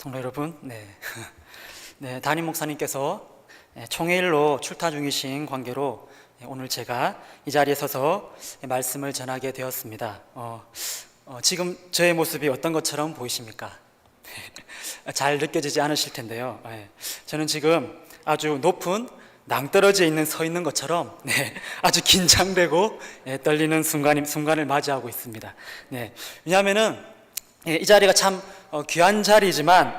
성도 여러분, 담임 목사님께서 총회일로 출타 중이신 관계로 오늘 제가 이 자리에 서서 말씀을 전하게 되었습니다. 지금 저의 모습이 어떤 것처럼 보이십니까? 잘 느껴지지 않으실 텐데요. 저는 지금 아주 높은 낭떠러지에 서 있는 것처럼 아주 긴장되고 떨리는 순간을 맞이하고 있습니다. 왜냐하면은 이 자리가 참 귀한 자리이지만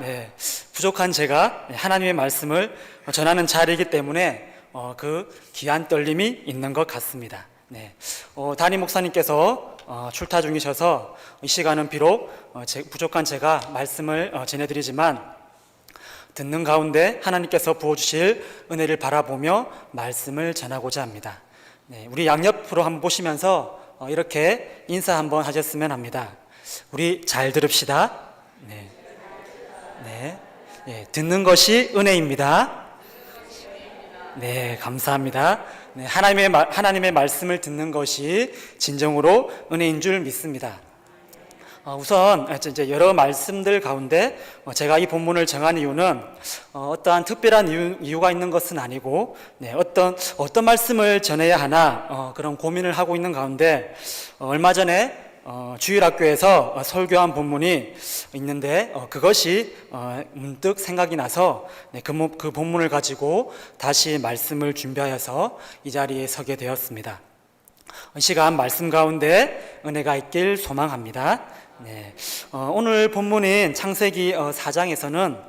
부족한 제가 하나님의 말씀을 전하는 자리이기 때문에 그 귀한 떨림이 있는 것 같습니다. 담임 목사님께서 출타 중이셔서 이 시간은 비록 부족한 제가 말씀을 전해드리지만 듣는 가운데 하나님께서 부어주실 은혜를 바라보며 말씀을 전하고자 합니다. 우리 양옆으로 한번 보시면서 이렇게 인사 한번 하셨으면 합니다. 우리 잘 들읍시다. 듣는 것이 은혜입니다. 감사합니다. 하나님의 말씀을 듣는 것이 진정으로 은혜인 줄 믿습니다. 우선 이제 여러 말씀들 가운데 제가 이 본문을 정한 이유는 어떠한 특별한 이유가 있는 것은 아니고 어떤 말씀을 전해야 하나 그런 고민을 하고 있는 가운데 얼마 전에 주일학교에서 설교한 본문이 있는데 그것이 문득 생각이 나서 그 본문을 가지고 다시 말씀을 준비하여서 이 자리에 서게 되었습니다. 이 시간 말씀 가운데 은혜가 있길 소망합니다. 오늘 본문인 창세기 4장에서는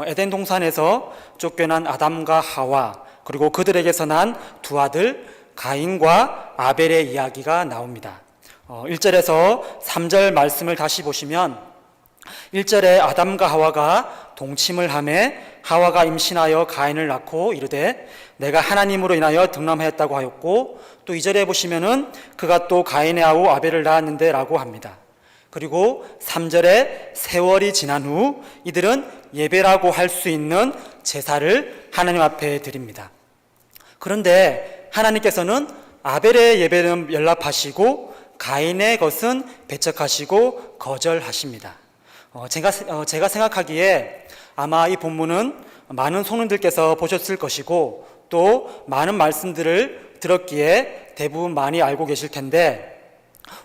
에덴 동산에서 쫓겨난 아담과 하와 그리고 그들에게서 난 두 아들 가인과 아벨의 이야기가 나옵니다. 1절에서 3절 말씀을 다시 보시면 1절에 아담과 하와가 동침을 하매 하와가 임신하여 가인을 낳고 이르되 내가 하나님으로 인하여 득남하였다고 하였고 또 2절에 보시면은 그가 또 가인의 아우 아벨을 낳았는데 라고 합니다. 그리고 3절에 세월이 지난 후 이들은 예배라고 할 수 있는 제사를 하나님 앞에 드립니다. 그런데 하나님께서는 아벨의 예배는 연락하시고 가인의 것은 배척하시고 거절하십니다. 제가 생각하기에 아마 이 본문은 많은 성도님들께서 보셨을 것이고 또 많은 말씀들을 들었기에 대부분 많이 알고 계실 텐데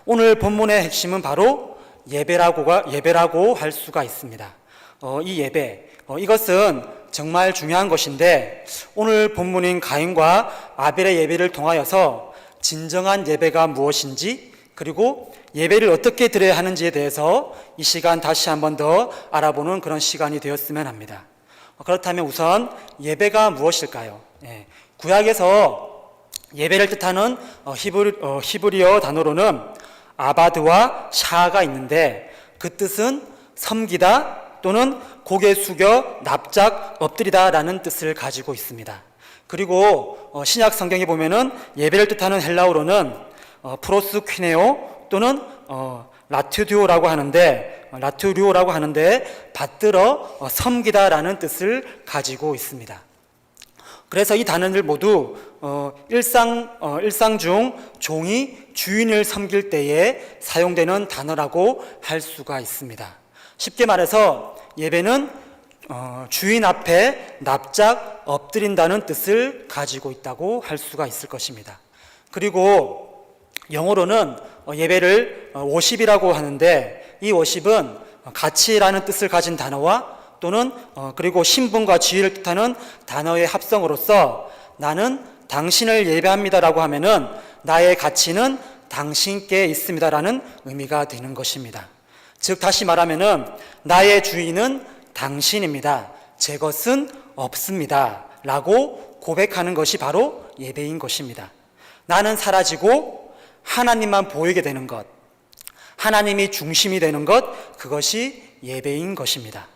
오늘 본문의 핵심은 바로 예배라고 할 수가 있습니다. 이 예배, 이것은 정말 중요한 것인데 오늘 본문인 가인과 아벨의 예배를 통하여서 진정한 예배가 무엇인지 그리고 예배를 어떻게 드려야 하는지에 대해서 이 시간 다시 한 번 더 알아보는 그런 시간이 되었으면 합니다. 그렇다면 우선 예배가 무엇일까요? 구약에서 예배를 뜻하는 히브리어 단어로는 아바드와 샤가 있는데 그 뜻은 섬기다 또는 고개 숙여 납작 엎드리다 라는 뜻을 가지고 있습니다. 그리고 신약 성경에 보면은 예배를 뜻하는 헬라어로는 프로스퀴네오 또는 라튜디오라고 하는데 받들어 섬기다라는 뜻을 가지고 있습니다. 그래서 이 단어들 모두 일상 중 종이 주인을 섬길 때에 사용되는 단어라고 할 수가 있습니다. 쉽게 말해서 예배는 주인 앞에 납작 엎드린다는 뜻을 가지고 있다고 할 수가 있을 것입니다. 그리고 영어로는 예배를 워십이라고 하는데 이 워십은 가치라는 뜻을 가진 단어와 또는 그리고 신분과 지위를 뜻하는 단어의 합성으로서 나는 당신을 예배합니다라고 하면은 나의 가치는 당신께 있습니다라는 의미가 되는 것입니다. 즉 다시 말하면은 나의 주인은 당신입니다. 제 것은 없습니다. 라고 고백하는 것이 바로 예배인 것입니다. 나는 사라지고 하나님만 보이게 되는 것, 하나님이 중심이 되는 것, 그것이 예배인 것입니다.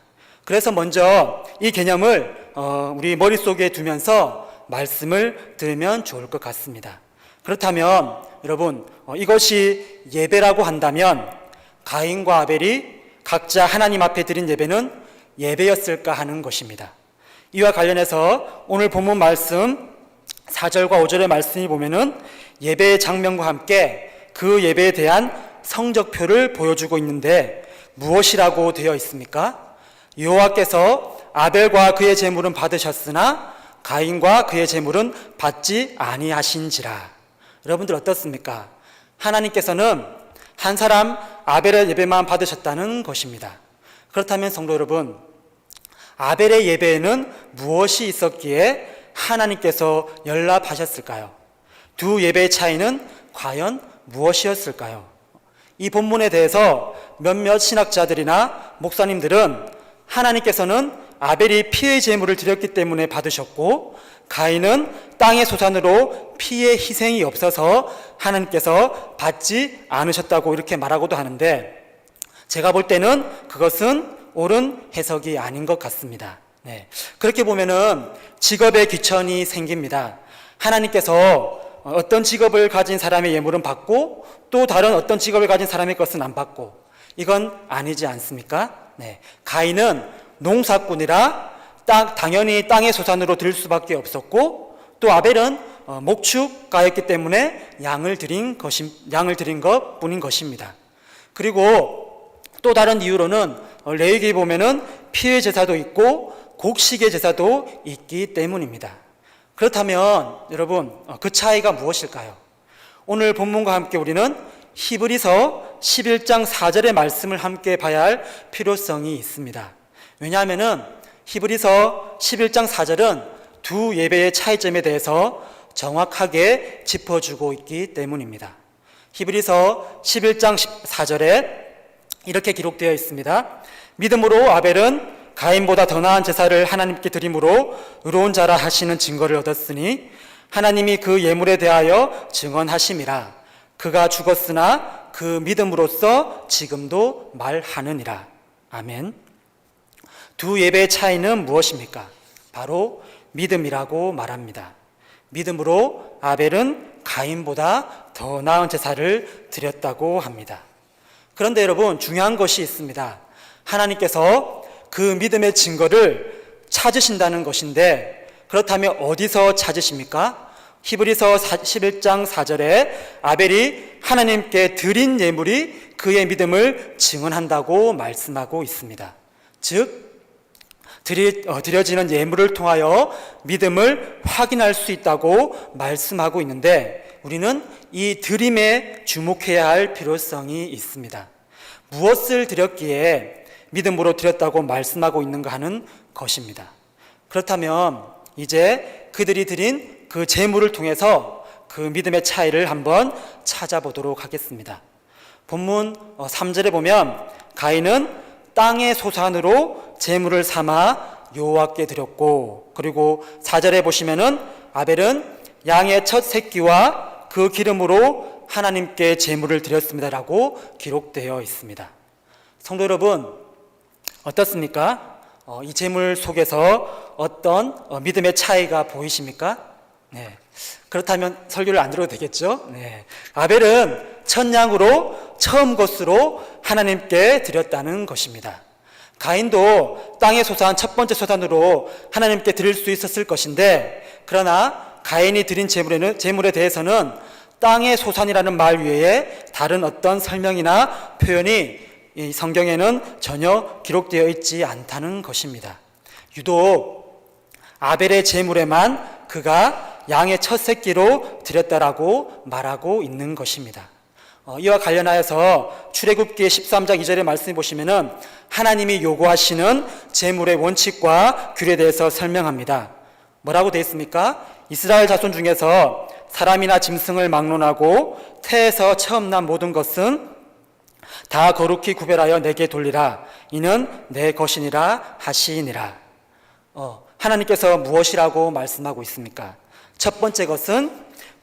그래서 먼저 이 개념을 우리 머릿속에 두면서 말씀을 들으면 좋을 것 같습니다. 그렇다면 여러분, 이것이 예배라고 한다면 가인과 아벨이 각자 하나님 앞에 드린 예배는 예배였을까 하는 것입니다. 이와 관련해서 오늘 본문 말씀 4절과 5절의 말씀이 보면은 예배의 장면과 함께 그 예배에 대한 성적표를 보여주고 있는데 무엇이라고 되어 있습니까? 여호와께서 아벨과 그의 제물은 받으셨으나 가인과 그의 제물은 받지 아니하신지라. 여러분들 어떻습니까? 하나님께서는 한 사람 아벨의 예배만 받으셨다는 것입니다. 그렇다면 성도 여러분, 아벨의 예배에는 무엇이 있었기에 하나님께서 연락하셨을까요? 두 예배의 차이는 과연 무엇이었을까요? 이 본문에 대해서 몇몇 신학자들이나 목사님들은 하나님께서는 아벨이 피의 제물을 드렸기 때문에 받으셨고 가인은 땅의 소산으로 피의 희생이 없어서 하나님께서 받지 않으셨다고 이렇게 말하고도 하는데, 제가 볼 때는 그것은 옳은 해석이 아닌 것 같습니다. 그렇게 보면은 직업에 귀천이 생깁니다. 하나님께서 어떤 직업을 가진 사람의 예물은 받고 또 다른 어떤 직업을 가진 사람의 것은 안 받고, 이건 아니지 않습니까? 가인은 농사꾼이라 당연히 땅의 소산으로 드릴 수밖에 없었고, 또 아벨은 목축가였기 때문에 양을 드린 것 뿐인 것입니다. 그리고 또 다른 이유로는 레위기에 보면은 피의 제사도 있고 곡식의 제사도 있기 때문입니다. 그렇다면 여러분, 그 차이가 무엇일까요? 오늘 본문과 함께 우리는 히브리서 11장 4절의 말씀을 함께 봐야 할 필요성이 있습니다. 왜냐하면은 히브리서 11장 4절은 두 예배의 차이점에 대해서 정확하게 짚어주고 있기 때문입니다. 히브리서 11장 4절에 이렇게 기록되어 있습니다. 믿음으로 아벨은 가인보다 더 나은 제사를 하나님께 드림으로 의로운 자라 하시는 증거를 얻었으니 하나님이 그 예물에 대하여 증언하심이라. 그가 죽었으나 그 믿음으로써 지금도 말하느니라. 아멘. 두 예배의 차이는 무엇입니까? 바로 믿음이라고 말합니다. 믿음으로 아벨은 가인보다 더 나은 제사를 드렸다고 합니다. 그런데 여러분, 중요한 것이 있습니다. 하나님께서 그 믿음의 증거를 찾으신다는 것인데, 그렇다면 어디서 찾으십니까? 히브리서 11장 4절에 아벨이 하나님께 드린 예물이 그의 믿음을 증언한다고 말씀하고 있습니다. 즉 드려지는 예물을 통하여 믿음을 확인할 수 있다고 말씀하고 있는데, 우리는 이 드림에 주목해야 할 필요성이 있습니다. 무엇을 드렸기에 믿음으로 드렸다고 말씀하고 있는가 하는 것입니다. 그렇다면 이제 그들이 드린 그 제물을 통해서 그 믿음의 차이를 한번 찾아보도록 하겠습니다. 본문 3절에 보면 가인은 땅의 소산으로 제물을 삼아 여호와께 드렸고, 그리고 4절에 보시면은 아벨은 양의 첫 새끼와 그 기름으로 하나님께 제물을 드렸습니다라고 기록되어 있습니다. 성도 여러분, 어떻습니까? 이 제물 속에서 어떤 믿음의 차이가 보이십니까? 그렇다면 설교를 안 들어도 되겠죠? 아벨은 첫 양으로 처음 것으로 하나님께 드렸다는 것입니다. 가인도 땅의 소산, 첫 번째 소산으로 하나님께 드릴 수 있었을 것인데, 그러나 가인이 드린 제물에 대해서는 땅의 소산이라는 말 외에 다른 어떤 설명이나 표현이 이 성경에는 전혀 기록되어 있지 않다는 것입니다. 유독 아벨의 제물에만 그가 양의 첫 새끼로 드렸다라고 말하고 있는 것입니다. 이와 관련하여서 출애굽기 13장 2절의 말씀을 보시면은 하나님이 요구하시는 제물의 원칙과 규례에 대해서 설명합니다. 뭐라고 되어 있습니까? 이스라엘 자손 중에서 사람이나 짐승을 막론하고 태에서 처음 난 모든 것은 다 거룩히 구별하여 내게 돌리라. 이는 내 것이니라 하시니라. 하나님께서 무엇이라고 말씀하고 있습니까? 첫 번째 것은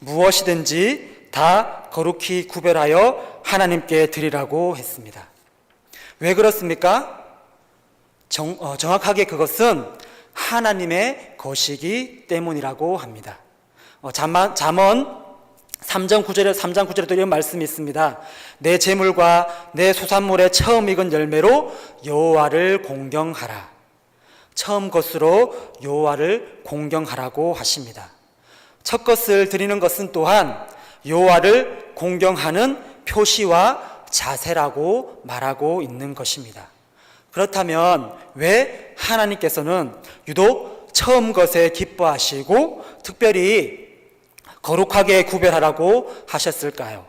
무엇이든지 다 거룩히 구별하여 하나님께 드리라고 했습니다. 왜 그렇습니까? 정확하게 그것은 하나님의 것이기 때문이라고 합니다. 잠언 3장 9절에도 이런 말씀이 있습니다. 내 재물과 내 소산물의 처음 익은 열매로 여호와를 공경하라. 처음 것으로 여호와를 공경하라고 하십니다. 첫 것을 드리는 것은 또한 여호와를 공경하는 표시와 자세라고 말하고 있는 것입니다. 그렇다면 왜 하나님께서는 유독 처음 것에 기뻐하시고 특별히 거룩하게 구별하라고 하셨을까요?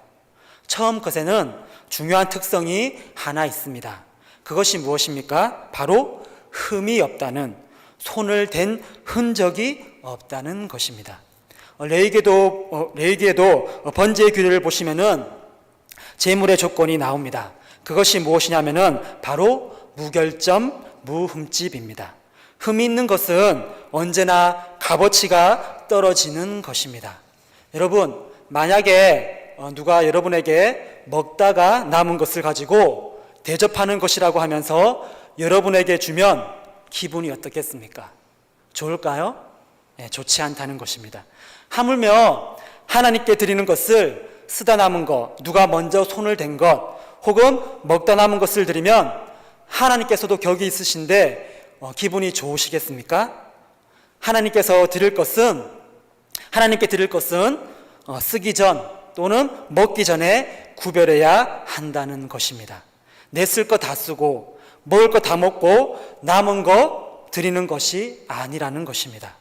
처음 것에는 중요한 특성이 하나 있습니다. 그것이 무엇입니까? 바로 흠이 없다는, 손을 댄 흔적이 없다는 것입니다. 레위기에도 번제의 규례를 보시면은 제물의 조건이 나옵니다. 그것이 무엇이냐면은 바로 무결점, 무흠집입니다. 흠이 있는 것은 언제나 값어치가 떨어지는 것입니다. 여러분, 만약에 누가 여러분에게 먹다가 남은 것을 가지고 대접하는 것이라고 하면서 여러분에게 주면 기분이 어떻겠습니까? 좋을까요? 네, 좋지 않다는 것입니다. 하물며 하나님께 드리는 것을 쓰다 남은 것, 누가 먼저 손을 댄 것, 혹은 먹다 남은 것을 드리면 하나님께서도 격이 있으신데 기분이 좋으시겠습니까? 하나님께 드릴 것은 쓰기 전 또는 먹기 전에 구별해야 한다는 것입니다. 내 쓸 거 다 쓰고 먹을 거 다 먹고 남은 거 드리는 것이 아니라는 것입니다.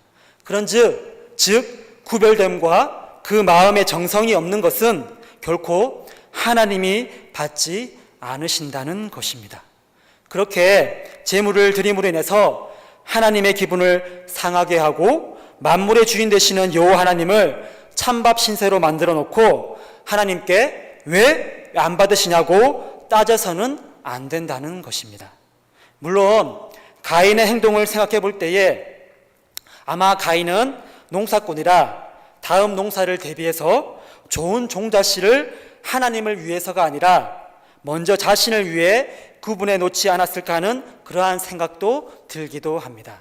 그런즉 구별됨과 그 마음의 정성이 없는 것은 결코 하나님이 받지 않으신다는 것입니다. 그렇게 제물을 드림으로 인해서 하나님의 기분을 상하게 하고 만물의 주인 되시는 여호와 하나님을 찬밥 신세로 만들어 놓고 하나님께 왜 안 받으시냐고 따져서는 안 된다는 것입니다. 물론 가인의 행동을 생각해 볼 때에 아마 가인은 농사꾼이라 다음 농사를 대비해서 좋은 종자씨를 하나님을 위해서가 아니라 먼저 자신을 위해 구분해 놓지 않았을까 하는 그러한 생각도 들기도 합니다.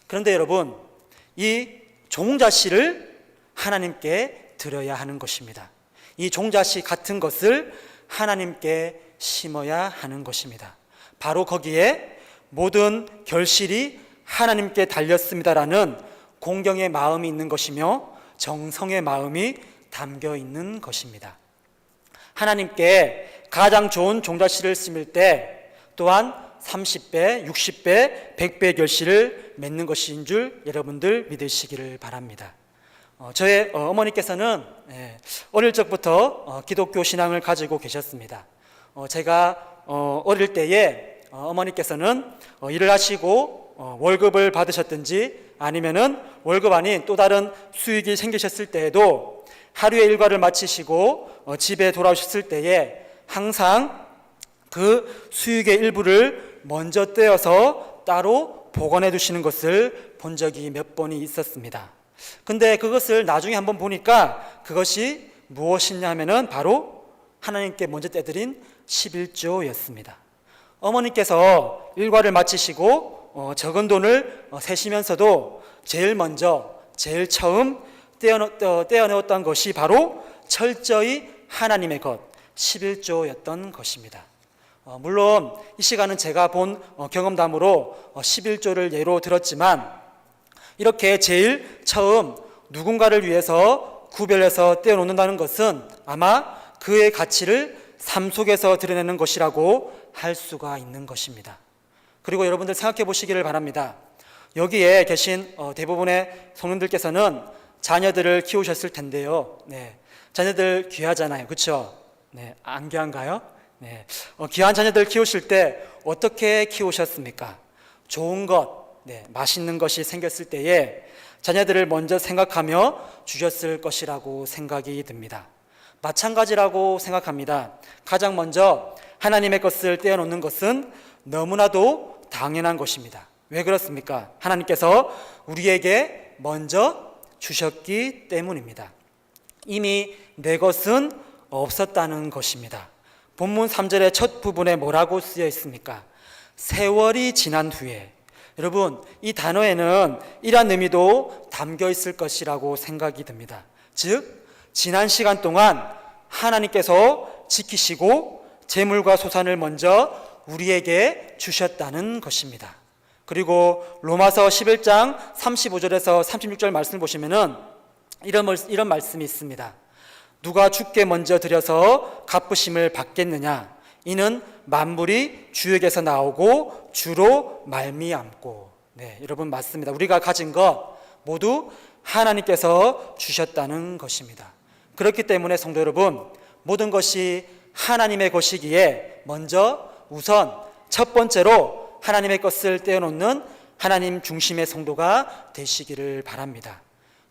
그런데 여러분, 이 종자씨를 하나님께 드려야 하는 것입니다. 이 종자씨 같은 것을 하나님께 심어야 하는 것입니다. 바로 거기에 모든 결실이 하나님께 달렸습니다라는 공경의 마음이 있는 것이며 정성의 마음이 담겨 있는 것입니다. 하나님께 가장 좋은 종자씨를 심을 때 또한 30배, 60배, 100배의 결실을 맺는 것인 줄 여러분들 믿으시기를 바랍니다. 저의 어머니께서는 어릴 적부터 기독교 신앙을 가지고 계셨습니다. 제가 어릴 때에 어머니께서는 일을 하시고 월급을 받으셨든지 아니면은 월급 아닌 또 다른 수익이 생기셨을 때에도 하루의 일과를 마치시고 집에 돌아오셨을 때에 항상 그 수익의 일부를 먼저 떼어서 따로 보관해 두시는 것을 본 적이 몇 번이 있었습니다. 근데 그것을 나중에 한번 보니까 그것이 무엇이냐 하면은 바로 하나님께 먼저 떼드린 11조였습니다. 어머니께서 일과를 마치시고 적은 돈을 세시면서도 제일 먼저, 제일 처음 떼어내었던 것이 바로 철저히 하나님의 것, 11조였던 것입니다. 물론 이 시간은 제가 본 경험담으로 11조를 예로 들었지만 이렇게 제일 처음 누군가를 위해서 구별해서 떼어놓는다는 것은 아마 그의 가치를 삶 속에서 드러내는 것이라고 할 수가 있는 것입니다. 그리고 여러분들 생각해 보시기를 바랍니다. 여기에 계신 대부분의 성도님들께서는 자녀들을 키우셨을 텐데요. 네, 자녀들 귀하잖아요. 그렇죠? 네, 안 귀한가요? 네, 귀한 자녀들 키우실 때 어떻게 키우셨습니까? 좋은 것, 맛있는 것이 생겼을 때에 자녀들을 먼저 생각하며 주셨을 것이라고 생각이 듭니다. 마찬가지라고 생각합니다. 가장 먼저 하나님의 것을 떼어놓는 것은 너무나도 당연한 것입니다. 왜 그렇습니까? 하나님께서 우리에게 먼저 주셨기 때문입니다. 이미 내 것은 없었다는 것입니다. 본문 3절의 첫 부분에 뭐라고 쓰여 있습니까? 세월이 지난 후에. 여러분, 이 단어에는 이러한 의미도 담겨 있을 것이라고 생각이 듭니다. 즉, 지난 시간 동안 하나님께서 지키시고 재물과 소산을 먼저 우리에게 주셨다는 것입니다. 그리고 로마서 11장 35절에서 36절 말씀을 보시면은 이런 말씀이 있습니다. 누가 주께 먼저 드려서 갚으심을 받겠느냐? 이는 만물이 주에게서 나오고 주로 말미암고. 네, 여러분 맞습니다. 우리가 가진 것 모두 하나님께서 주셨다는 것입니다. 그렇기 때문에 성도 여러분, 모든 것이 하나님의 것이기에 먼저 우선 첫 번째로 하나님의 것을 떼어놓는 하나님 중심의 성도가 되시기를 바랍니다.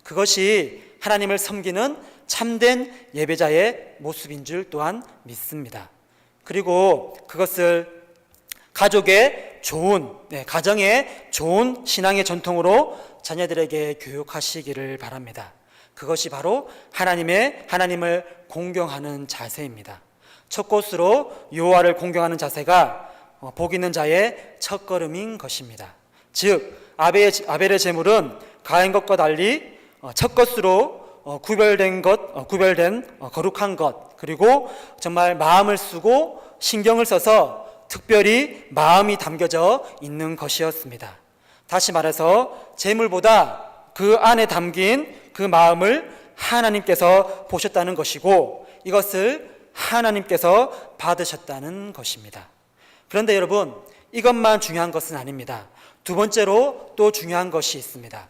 그것이 하나님을 섬기는 참된 예배자의 모습인 줄 또한 믿습니다. 그리고 그것을 가정의 좋은 신앙의 전통으로 자녀들에게 교육하시기를 바랍니다. 그것이 바로 하나님을 공경하는 자세입니다. 첫 것으로 여호와를 공경하는 자세가 복 있는 자의 첫걸음인 것입니다. 즉 아벨의 제물은 가인 것과 달리 첫 것으로 구별된 거룩한 것, 그리고 정말 마음을 쓰고 신경을 써서 특별히 마음이 담겨져 있는 것이었습니다. 다시 말해서 제물보다 그 안에 담긴 그 마음을 하나님께서 보셨다는 것이고 이것을 하나님께서 받으셨다는 것입니다. 그런데 여러분, 이것만 중요한 것은 아닙니다. 두 번째로 또 중요한 것이 있습니다.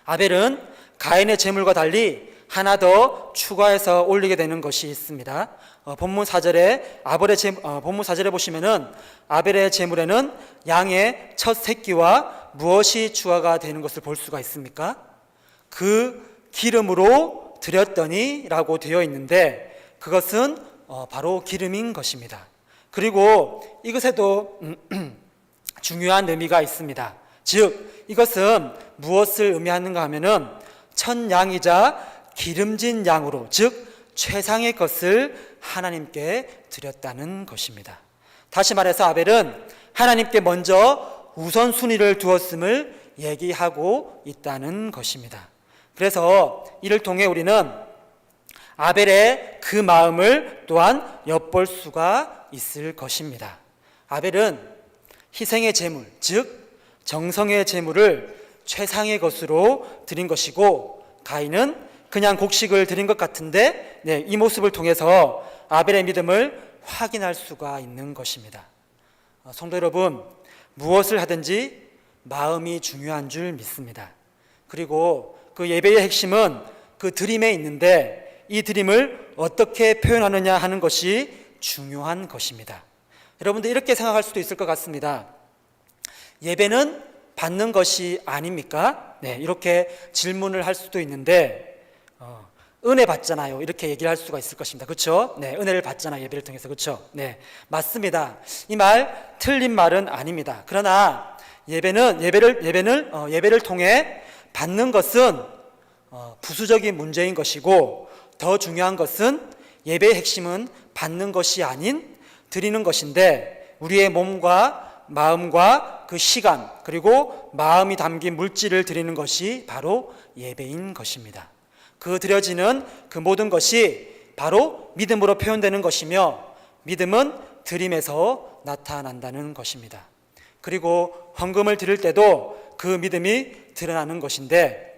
아벨은 가인의 제물과 달리 하나 더 추가해서 올리게 되는 것이 있습니다. 본문 4절에 보시면은 아벨의 제물에는 양의 첫 새끼와 무엇이 추가가 되는 것을 볼 수가 있습니까? 그 기름으로 드렸더니 라고 되어 있는데 그것은 바로 기름인 것입니다. 그리고 이것에도 중요한 의미가 있습니다. 즉 이것은 무엇을 의미하는가 하면은 첫 양이자 기름진 양으로, 즉 최상의 것을 하나님께 드렸다는 것입니다. 다시 말해서 아벨은 하나님께 먼저 우선순위를 두었음을 얘기하고 있다는 것입니다. 그래서 이를 통해 우리는 아벨의 그 마음을 또한 엿볼 수가 있을 것입니다. 아벨은 희생의 제물, 즉 정성의 제물을 최상의 것으로 드린 것이고 가인은 그냥 곡식을 드린 것 같은데 이 모습을 통해서 아벨의 믿음을 확인할 수가 있는 것입니다. 성도 여러분, 무엇을 하든지 마음이 중요한 줄 믿습니다. 그리고 그 예배의 핵심은 그 드림에 있는데 이 드림을 어떻게 표현하느냐 하는 것이 중요한 것입니다. 여러분들 이렇게 생각할 수도 있을 것 같습니다. 예배는 받는 것이 아닙니까? 이렇게 질문을 할 수도 있는데 은혜 받잖아요. 이렇게 얘기를 할 수가 있을 것입니다. 그렇죠? 은혜를 받잖아요. 예배를 통해서. 그렇죠? 맞습니다. 이 말 틀린 말은 아닙니다. 그러나 예배를 통해 받는 것은 부수적인 문제인 것이고 더 중요한 것은 예배의 핵심은 받는 것이 아닌 드리는 것인데 우리의 몸과 마음과 그 시간 그리고 마음이 담긴 물질을 드리는 것이 바로 예배인 것입니다. 그 드려지는 그 모든 것이 바로 믿음으로 표현되는 것이며 믿음은 드림에서 나타난다는 것입니다. 그리고 헌금을 드릴 때도 그 믿음이 드러나는 것인데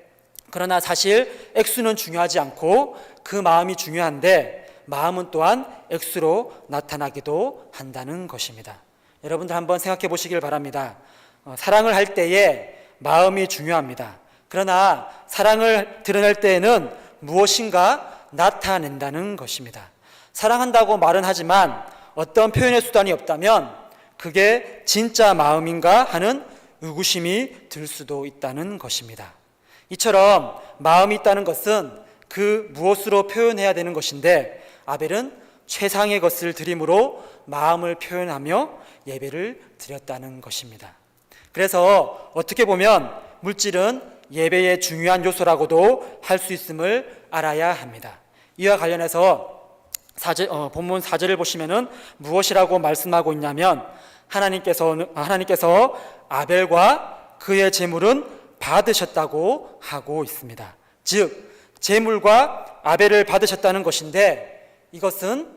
그러나 사실 액수는 중요하지 않고 그 마음이 중요한데 마음은 또한 액수로 나타나기도 한다는 것입니다. 여러분들 한번 생각해 보시길 바랍니다. 사랑을 할 때에 마음이 중요합니다. 그러나 사랑을 드러낼 때에는 무엇인가 나타낸다는 것입니다. 사랑한다고 말은 하지만 어떤 표현의 수단이 없다면 그게 진짜 마음인가 하는 의구심이 들 수도 있다는 것입니다. 이처럼 마음이 있다는 것은 그 무엇으로 표현해야 되는 것인데 아벨은 최상의 것을 드림으로 마음을 표현하며 예배를 드렸다는 것입니다. 그래서 어떻게 보면 물질은 예배의 중요한 요소라고도 할 수 있음을 알아야 합니다. 이와 관련해서 본문 4절을 보시면은 무엇이라고 말씀하고 있냐면 하나님께서 아벨과 그의 제물은 받으셨다고 하고 있습니다. 즉 제물과 아벨을 받으셨다는 것인데 이것은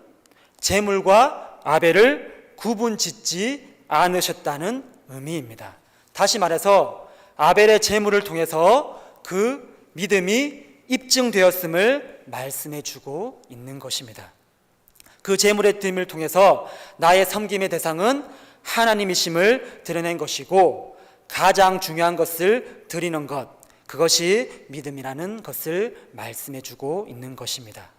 제물과 아벨을 구분짓지 않으셨다는 의미입니다. 다시 말해서 아벨의 제물을 통해서 그 믿음이 입증되었음을 말씀해 주고 있는 것입니다. 그 제물의 드림을 통해서 나의 섬김의 대상은 하나님이심을 드러낸 것이고, 가장 중요한 것을 드리는 것, 그것이 믿음이라는 것을 말씀해 주고 있는 것입니다.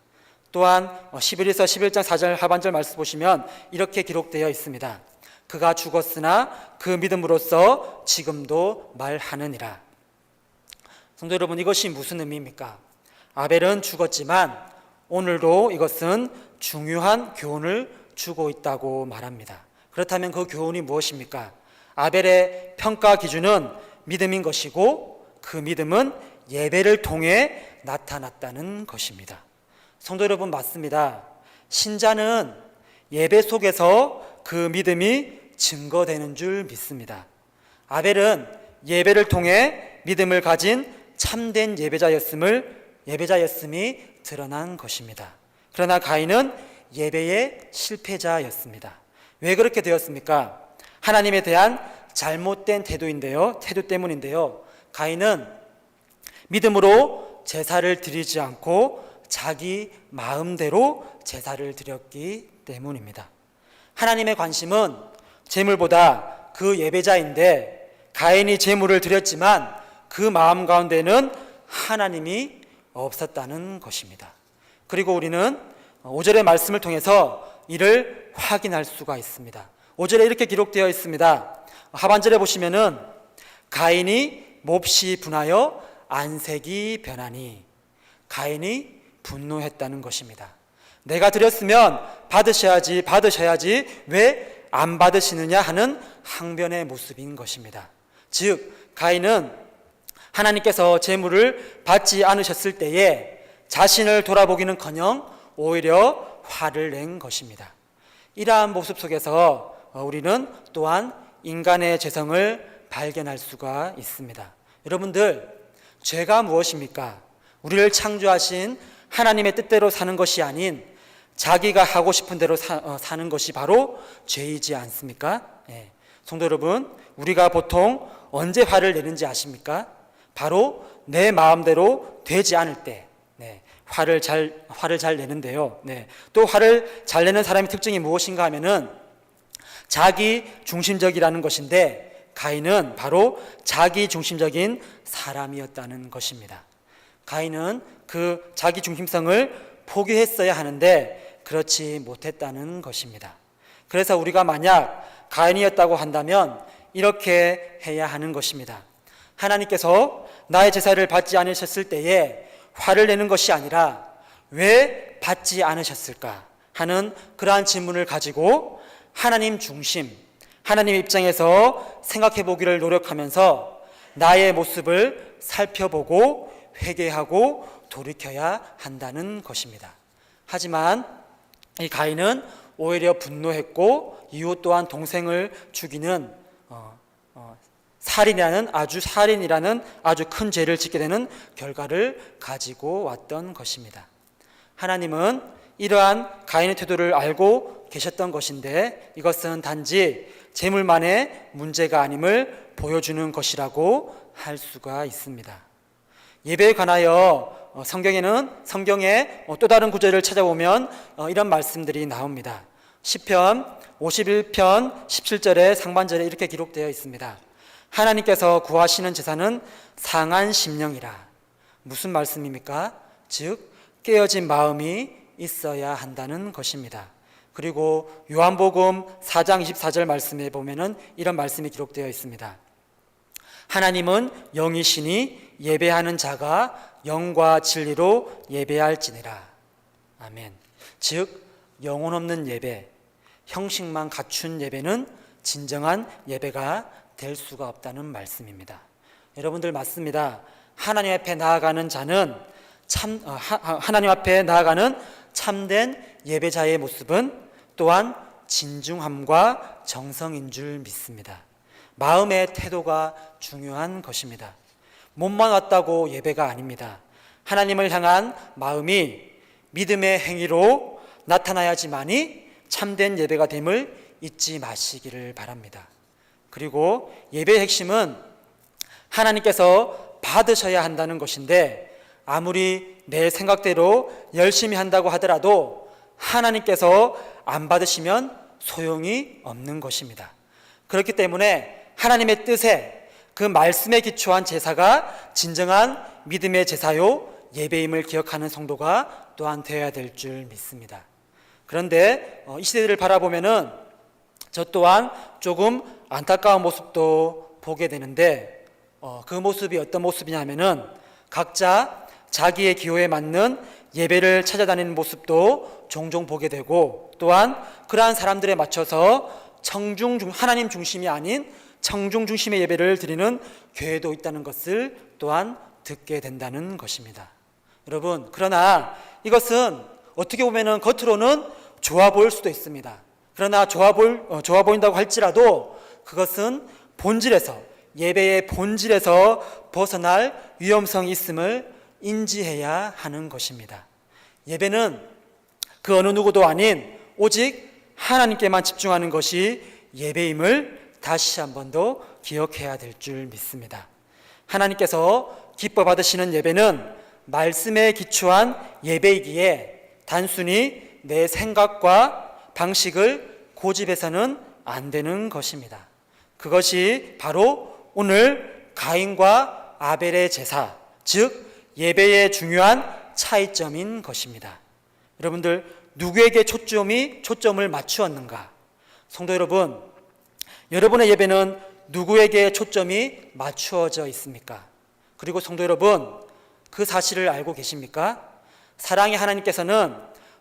또한 11에서 11장 4절 하반절 말씀 보시면 이렇게 기록되어 있습니다. 그가 죽었으나 그 믿음으로써 지금도 말하느니라. 성도 여러분, 이것이 무슨 의미입니까? 아벨은 죽었지만 오늘도 이것은 중요한 교훈을 주고 있다고 말합니다. 그렇다면 그 교훈이 무엇입니까? 아벨의 평가 기준은 믿음인 것이고, 그 믿음은 예배를 통해 나타났다는 것입니다. 성도 여러분, 맞습니다. 신자는 예배 속에서 그 믿음이 증거되는 줄 믿습니다. 아벨은 예배를 통해 믿음을 가진 참된 예배자였음이 드러난 것입니다. 그러나 가인은 예배의 실패자였습니다. 왜 그렇게 되었습니까? 하나님에 대한 잘못된 태도 때문인데요. 가인은 믿음으로 제사를 드리지 않고 자기 마음대로 제사를 드렸기 때문입니다. 하나님의 관심은 제물보다 그 예배자인데, 가인이 제물을 드렸지만 그 마음 가운데는 하나님이 없었다는 것입니다. 그리고 우리는 5절의 말씀을 통해서 이를 확인할 수가 있습니다. 5절에 이렇게 기록되어 있습니다. 하반절에 보시면은 가인이 몹시 분하여 안색이 변하니, 가인이 분노했다는 것입니다. 내가 드렸으면 받으셔야지 왜 안 받으시느냐 하는 항변의 모습인 것입니다. 즉, 가인은 하나님께서 제물을 받지 않으셨을 때에 자신을 돌아보기는커녕 오히려 화를 낸 것입니다. 이러한 모습 속에서 우리는 또한 인간의 죄성을 발견할 수가 있습니다. 여러분들, 죄가 무엇입니까? 우리를 창조하신 하나님의 뜻대로 사는 것이 아닌 자기가 하고 싶은 대로 사는 것이 바로 죄이지 않습니까? 성도 여러분, 우리가 보통 언제 화를 내는지 아십니까? 바로 내 마음대로 되지 않을 때 화를 잘 내는데요. 또 화를 잘 내는 사람의 특징이 무엇인가 하면은 자기 중심적이라는 것인데, 가인은 바로 자기 중심적인 사람이었다는 것입니다. 가인은 그 자기 중심성을 포기했어야 하는데 그렇지 못했다는 것입니다. 그래서 우리가 만약 가인이었다고 한다면 이렇게 해야 하는 것입니다. 하나님께서 나의 제사를 받지 않으셨을 때에 화를 내는 것이 아니라 왜 받지 않으셨을까 하는 그러한 질문을 가지고 하나님 중심, 하나님 입장에서 생각해 보기를 노력하면서 나의 모습을 살펴보고 회개하고 돌이켜야 한다는 것입니다. 하지만 이 가인은 오히려 분노했고, 이후 또한 동생을 죽이는 살인이라는 아주 큰 죄를 짓게 되는 결과를 가지고 왔던 것입니다. 하나님은 이러한 가인의 태도를 알고 계셨던 것인데, 이것은 단지 제물만의 문제가 아님을 보여주는 것이라고 할 수가 있습니다. 예배에 관하여 성경에 또 다른 구절을 찾아보면 이런 말씀들이 나옵니다. 시편 51편 17절의 상반절에 이렇게 기록되어 있습니다. 하나님께서 구하시는 제사는 상한 심령이라. 무슨 말씀입니까? 즉, 깨어진 마음이 있어야 한다는 것입니다. 그리고 요한복음 4장 24절 말씀에 보면은 이런 말씀이 기록되어 있습니다. 하나님은 영이시니 예배하는 자가 영과 진리로 예배할지니라. 아멘. 즉, 영혼 없는 예배, 형식만 갖춘 예배는 진정한 예배가 될 수가 없다는 말씀입니다. 여러분들 맞습니다. 하나님 앞에 나아가는 자는 하나님 앞에 나아가는 참된 예배자의 모습은 또한 진중함과 정성인 줄 믿습니다. 마음의 태도가 중요한 것입니다. 몸만 왔다고 예배가 아닙니다. 하나님을 향한 마음이 믿음의 행위로 나타나야지만이 참된 예배가 됨을 잊지 마시기를 바랍니다. 그리고 예배의 핵심은 하나님께서 받으셔야 한다는 것인데, 아무리 내 생각대로 열심히 한다고 하더라도 하나님께서 안 받으시면 소용이 없는 것입니다. 그렇기 때문에 하나님의 뜻에 그 말씀에 기초한 제사가 진정한 믿음의 제사요 예배임을 기억하는 성도가 또한 되어야 될 줄 믿습니다. 그런데 이 시대를 바라보면은 저 또한 조금 안타까운 모습도 보게 되는데 그 모습이 어떤 모습이냐면은 각자 자기의 기호에 맞는 예배를 찾아다니는 모습도 종종 보게 되고 또한 그러한 사람들에 맞춰서 하나님 중심이 아닌 청중 중심의 예배를 드리는 교회도 있다는 것을 또한 듣게 된다는 것입니다. 여러분, 그러나 이것은 어떻게 보면은 겉으로는 좋아 보일 수도 있습니다. 그러나 좋아 보인다고 할지라도 그것은 본질에서, 예배의 본질에서 벗어날 위험성이 있음을 인지해야 하는 것입니다. 예배는 그 어느 누구도 아닌 오직 하나님께만 집중하는 것이 예배임을 다시 한 번 더 기억해야 될 줄 믿습니다. 하나님께서 기뻐 받으시는 예배는 말씀에 기초한 예배이기에 단순히 내 생각과 방식을 고집해서는 안 되는 것입니다. 그것이 바로 오늘 가인과 아벨의 제사, 즉 예배의 중요한 차이점인 것입니다. 여러분들, 누구에게 초점을 맞추었는가? 성도 여러분, 여러분의 예배는 누구에게 초점이 맞추어져 있습니까? 그리고 성도 여러분, 그 사실을 알고 계십니까? 사랑의 하나님께서는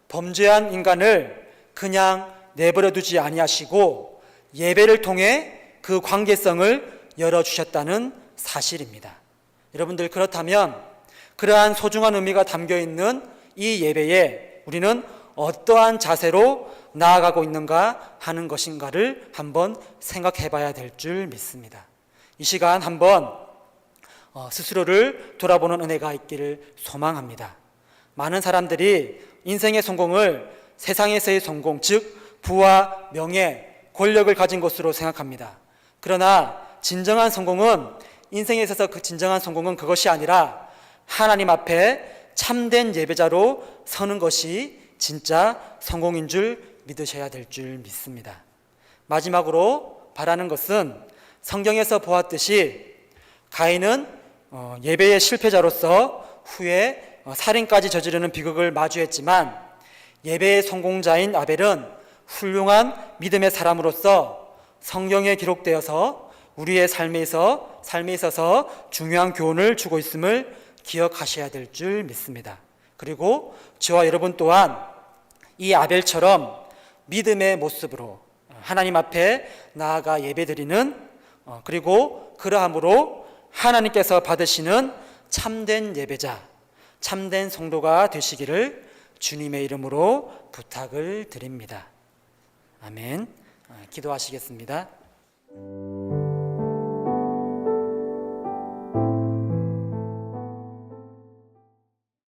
범죄한 인간을 그냥 내버려 두지 아니하시고 예배를 통해 그 관계성을 열어주셨다는 사실입니다. 여러분들, 그렇다면 그러한 소중한 의미가 담겨 있는 이 예배에 우리는 어떠한 자세로 나아가고 있는가 하는 것인가를 한번 생각해 봐야 될 줄 믿습니다. 이 시간 한번 스스로를 돌아보는 은혜가 있기를 소망합니다. 많은 사람들이 인생의 성공을 세상에서의 성공, 즉 부와 명예, 권력을 가진 것으로 생각합니다. 그러나 진정한 성공은, 인생에 있어서 그 진정한 성공은 그것이 아니라 하나님 앞에 참된 예배자로 서는 것이 진짜 성공인 줄 믿으셔야 될 줄 믿습니다. 마지막으로 바라는 것은 성경에서 보았듯이 가인은 예배의 실패자로서 후에 살인까지 저지르는 비극을 마주했지만 예배의 성공자인 아벨은 훌륭한 믿음의 사람으로서 성경에 기록되어서 우리의 삶에 있어서 중요한 교훈을 주고 있음을 기억하셔야 될 줄 믿습니다. 그리고 저와 여러분 또한 이 아벨처럼 믿음의 모습으로 하나님 앞에 나아가 예배드리는 그리고 그러함으로 하나님께서 받으시는 참된 예배자, 참된 성도가 되시기를 주님의 이름으로 부탁을 드립니다. 아멘. 기도하시겠습니다.